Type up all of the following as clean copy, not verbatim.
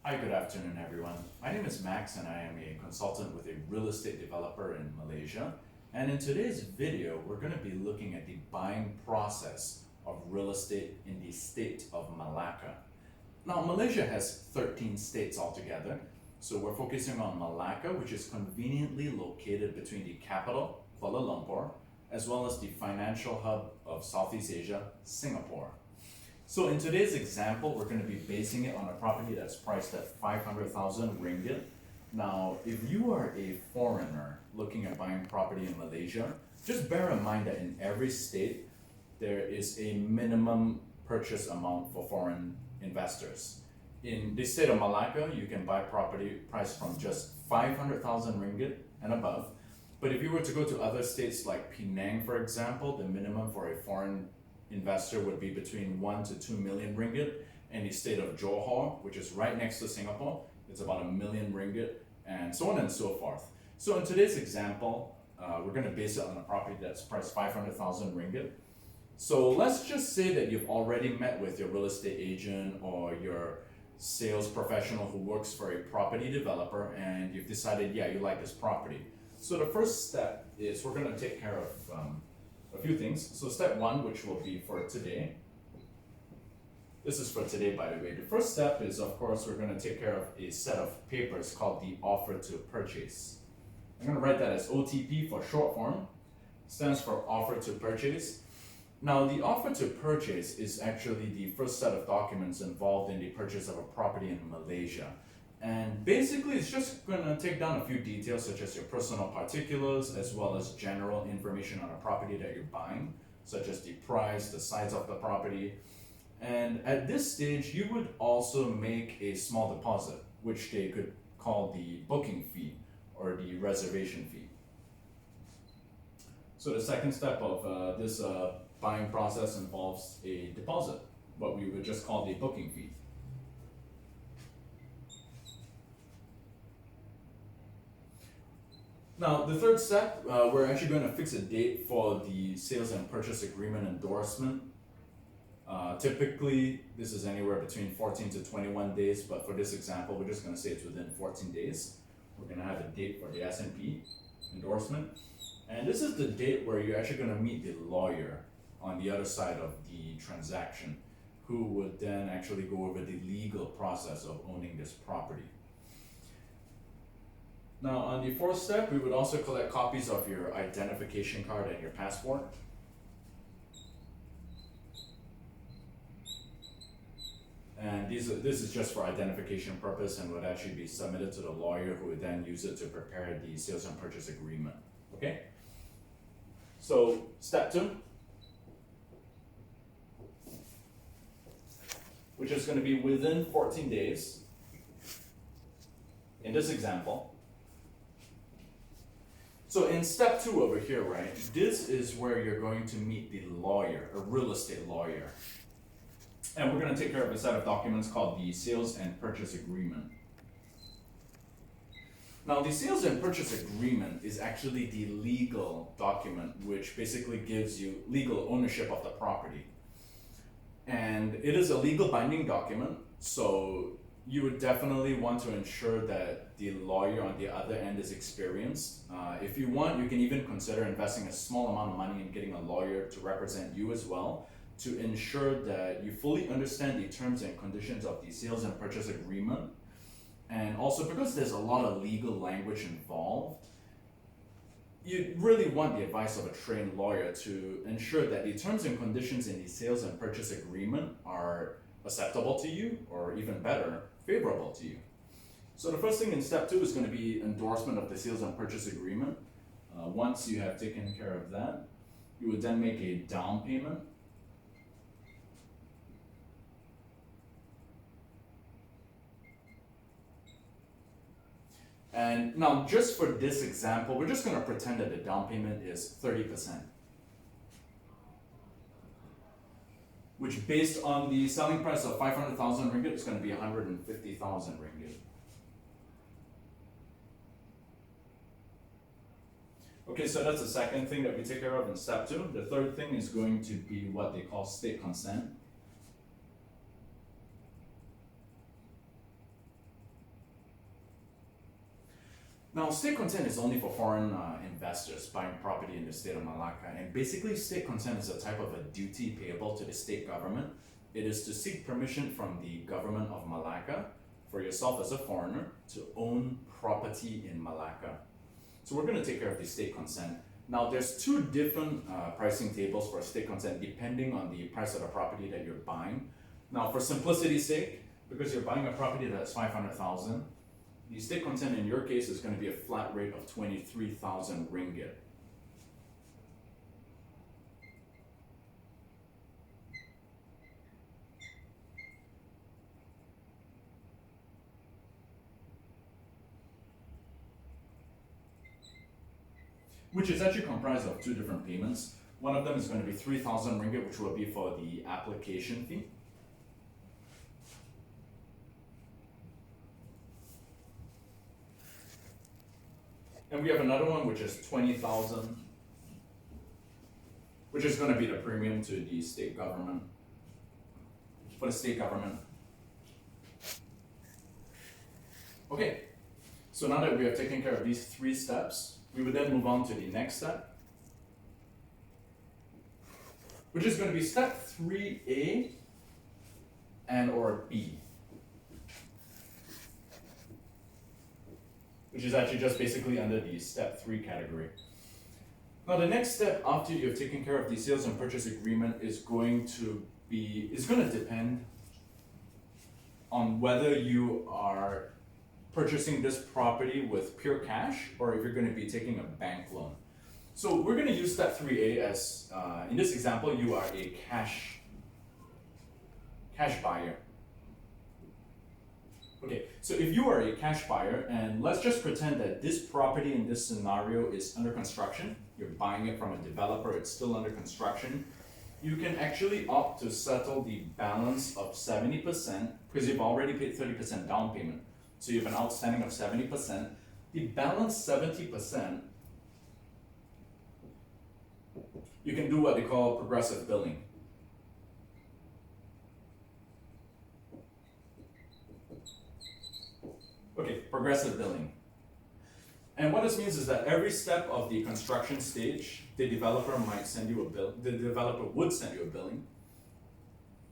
Hi, good afternoon, everyone. My name is Max, and I am a consultant with a real estate developer in Malaysia. And in today's video, we're going to be looking at the buying process of real estate in the state of Malacca. Now, Malaysia has 13 states altogether, so we're focusing on Malacca, which is conveniently located between the capital, Kuala Lumpur, as well as the financial hub of Southeast Asia, Singapore. So in today's example, we're going to be basing it on a property that's priced at 500,000 ringgit. Now, if you are a foreigner looking at buying property in Malaysia, just bear in mind that in every state, there is a minimum purchase amount for foreign investors. In the state of Malacca, you can buy property priced from just 500,000 ringgit and above. But if you were to go to other states like Penang, for example, the minimum for a foreign investor would be between 1 to 2 million ringgit. In the state of Johor, which is right next to Singapore, it's about 1 million ringgit, and so on and so forth. So in today's example, we're going to base it on a property that's priced 500,000 ringgit. So let's just say that you've already met with your real estate agent or your sales professional who works for a property developer, and you've decided, yeah, you like this property. So the first step is we're going to take care of a few things. So step one, which will be for today. This is for today, by the way. The first step is, of course, we're going to take care of a set of papers called the offer to purchase. I'm going to write that as OTP for short form. Stands for offer to purchase. Now, the offer to purchase is actually the first set of documents involved in the purchase of a property in Malaysia. And basically, it's just going to take down a few details such as your personal particulars as well as general information on a property that you're buying, such as the price, the size of the property. And at this stage, you would also make a small deposit, which they could call the booking fee or the reservation fee. So the second step of this buying process involves a deposit, what we would just call the booking fee. Now, the third step, we're actually going to fix a date for the sales and purchase agreement endorsement. Typically, this is anywhere between 14 to 21 days, but for this example, we're just going to say it's within 14 days. We're going to have a date for the S&P endorsement. And this is the date where you're actually going to meet the lawyer on the other side of the transaction, who would then actually go over the legal process of owning this property. Now, on the fourth step, we would also collect copies of your identification card and your passport. And this is just for identification purpose and would actually be submitted to the lawyer who would then use it to prepare the sales and purchase agreement. Okay? So, step two, which is going to be within 14 days. In this example, so in step two over here, right, this is where you're going to meet the lawyer, a real estate lawyer. And we're going to take care of a set of documents called the sales and purchase agreement. Now, the sales and purchase agreement is actually the legal document which basically gives you legal ownership of the property. And it is a legal binding document, so you would definitely want to ensure that the lawyer on the other end is experienced. If you want, you can even consider investing a small amount of money in getting a lawyer to represent you as well, to ensure that you fully understand the terms and conditions of the sales and purchase agreement. And also, because there's a lot of legal language involved, you really want the advice of a trained lawyer to ensure that the terms and conditions in the sales and purchase agreement are acceptable to you, or even better, favorable to you. So the first thing in step two is going to be endorsement of the sales and purchase agreement. Once you have taken care of that, you would then make a down payment. And now, just for this example, we're just going to pretend that the down payment is 30%. Which, based on the selling price of 500,000 ringgit, is going to be 150,000 ringgit. Okay, so that's the second thing that we take care of in step two. The third thing is going to be what they call state consent. Now, state consent is only for foreign investors buying property in the state of Malacca, and basically state consent is a type of a duty payable to the state government. It is to seek permission from the government of Malacca for yourself as a foreigner to own property in Malacca. So we're going to take care of the state consent. Now, there's two different pricing tables for state consent depending on the price of the property that you're buying. Now, for simplicity's sake, because you're buying a property that's 500,000, the state consent in your case is going to be a flat rate of 23,000 ringgit. Which is actually comprised of two different payments. One of them is going to be 3,000 ringgit, which will be for the application fee. And we have another one which is 20,000, which is going to be the premium to the state government, for the state government. Okay, so now that we have taken care of these three steps, we would then move on to the next step, which is going to be step 3A and or B, which is actually just basically under the step 3 category. Now the next step after you've taken care of the sales and purchase agreement is going to depend on whether you are purchasing this property with pure cash or if you're going to be taking a bank loan. So we're going to use step 3A as, in this example, you are a cash buyer. Okay, so if you are a cash buyer, and let's just pretend that this property in this scenario is under construction, you're buying it from a developer, it's still under construction, you can actually opt to settle the balance of 70% because you've already paid 30% down payment. So you have an outstanding of 70%. The balance 70%, you can do what they call progressive billing. Okay, progressive billing. And what this means is that every step of the construction stage, the developer might send you a bill. The developer would send you a billing,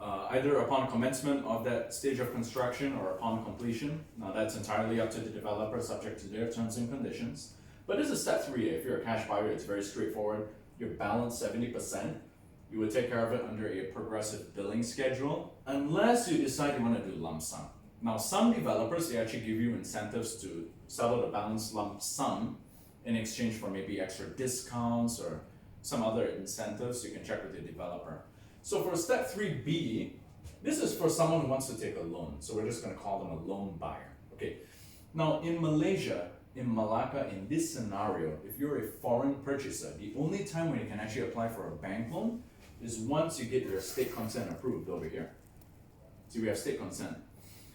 either upon commencement of that stage of construction or upon completion. Now that's entirely up to the developer, subject to their terms and conditions. But this is step 3A. If you're a cash buyer, it's very straightforward. Your balance 70%. You would take care of it under a progressive billing schedule, unless you decide you want to do lump sum. Now, some developers, they actually give you incentives to settle the balance lump sum in exchange for maybe extra discounts or some other incentives. You can check with the developer. So for step 3B, this is for someone who wants to take a loan. So we're just going to call them a loan buyer. Okay. Now, in Malaysia, in Malacca, in this scenario, if you're a foreign purchaser, the only time when you can actually apply for a bank loan is once you get your state consent approved over here. See, we have state consent.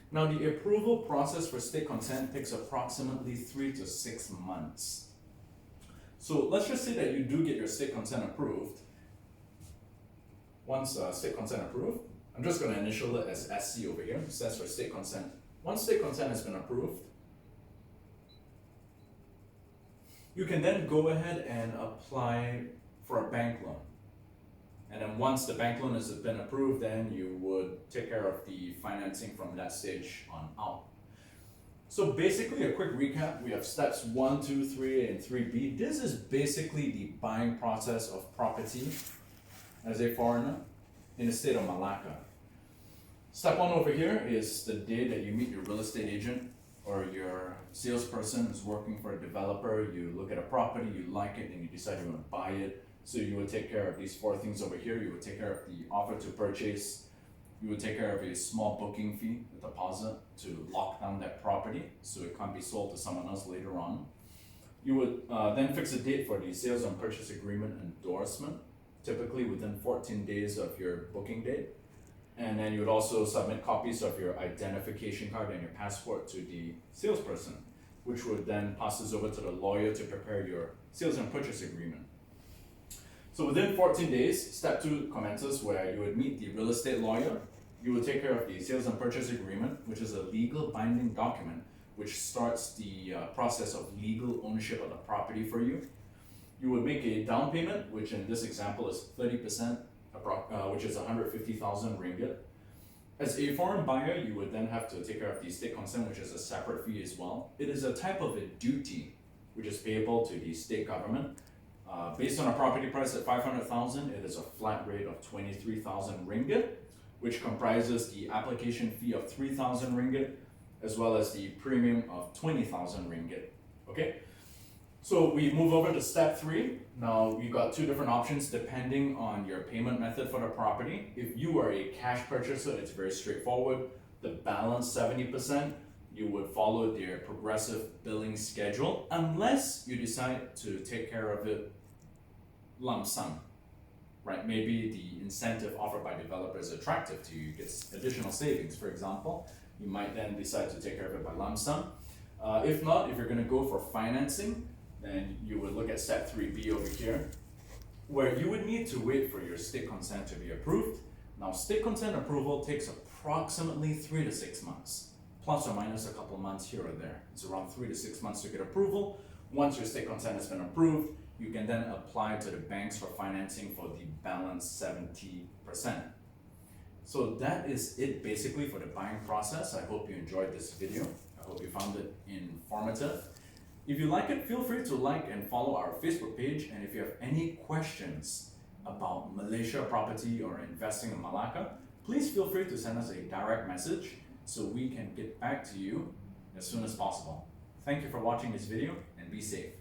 Now, the approval process for state consent takes approximately 3 to 6 months. So let's just say that you do get your state consent approved. Once state consent approved, I'm just going to initial it as SC over here. It stands for state consent. Once state consent has been approved, you can then go ahead and apply for a bank loan. And then once the bank loan has been approved, then you would take care of the financing from that stage on out. So basically, a quick recap, we have steps 1, 2, 3, and 3B. This is basically the buying process of property as a foreigner in the state of Malacca. Step 1 over here is the day that you meet your real estate agent or your salesperson who's working for a developer. You look at a property, you like it, and you decide you want to buy it. So you would take care of these 4 things over here. You would take care of the offer to purchase. You would take care of a small booking fee, a deposit, to lock down that property so it can't be sold to someone else later on. You would then fix a date for the sales and purchase agreement endorsement, typically within 14 days of your booking date. And then you would also submit copies of your identification card and your passport to the salesperson, which would then pass this over to the lawyer to prepare your sales and purchase agreement. So within 14 days, step 2 commences where you would meet the real estate lawyer. You would take care of the sales and purchase agreement, which is a legal binding document which starts the process of legal ownership of the property for you. You would make a down payment, which in this example is 30%, which is 150,000 ringgit. As a foreign buyer, you would then have to take care of the state consent, which is a separate fee as well. It is a type of a duty which is payable to the state government. Based on a property price at 500,000, it is a flat rate of 23,000 ringgit, which comprises the application fee of 3,000 ringgit, as well as the premium of 20,000 ringgit. Okay? So we move over to step 3. Now we got two different options depending on your payment method for the property. If you are a cash purchaser, it's very straightforward. The balance 70%, you would follow their progressive billing schedule unless you decide to take care of it lump sum, right? Maybe the incentive offered by developers is attractive to you, gets additional savings, for example. You might then decide to take care of it by lump sum. If not, if you're going to go for financing, then you would look at step 3B over here, where you would need to wait for your state consent to be approved. Now, state consent approval takes approximately 3 to 6 months, plus or minus a couple months here or there. It's around 3 to 6 months to get approval. Once your state consent has been approved, you can then apply to the banks for financing for the balance 70%. So that is it basically for the buying process. I hope you enjoyed this video. I hope you found it informative. If you like it, feel free to like and follow our Facebook page. And if you have any questions about Malaysia property or investing in Malacca, please feel free to send us a direct message so we can get back to you as soon as possible. Thank you for watching this video and be safe.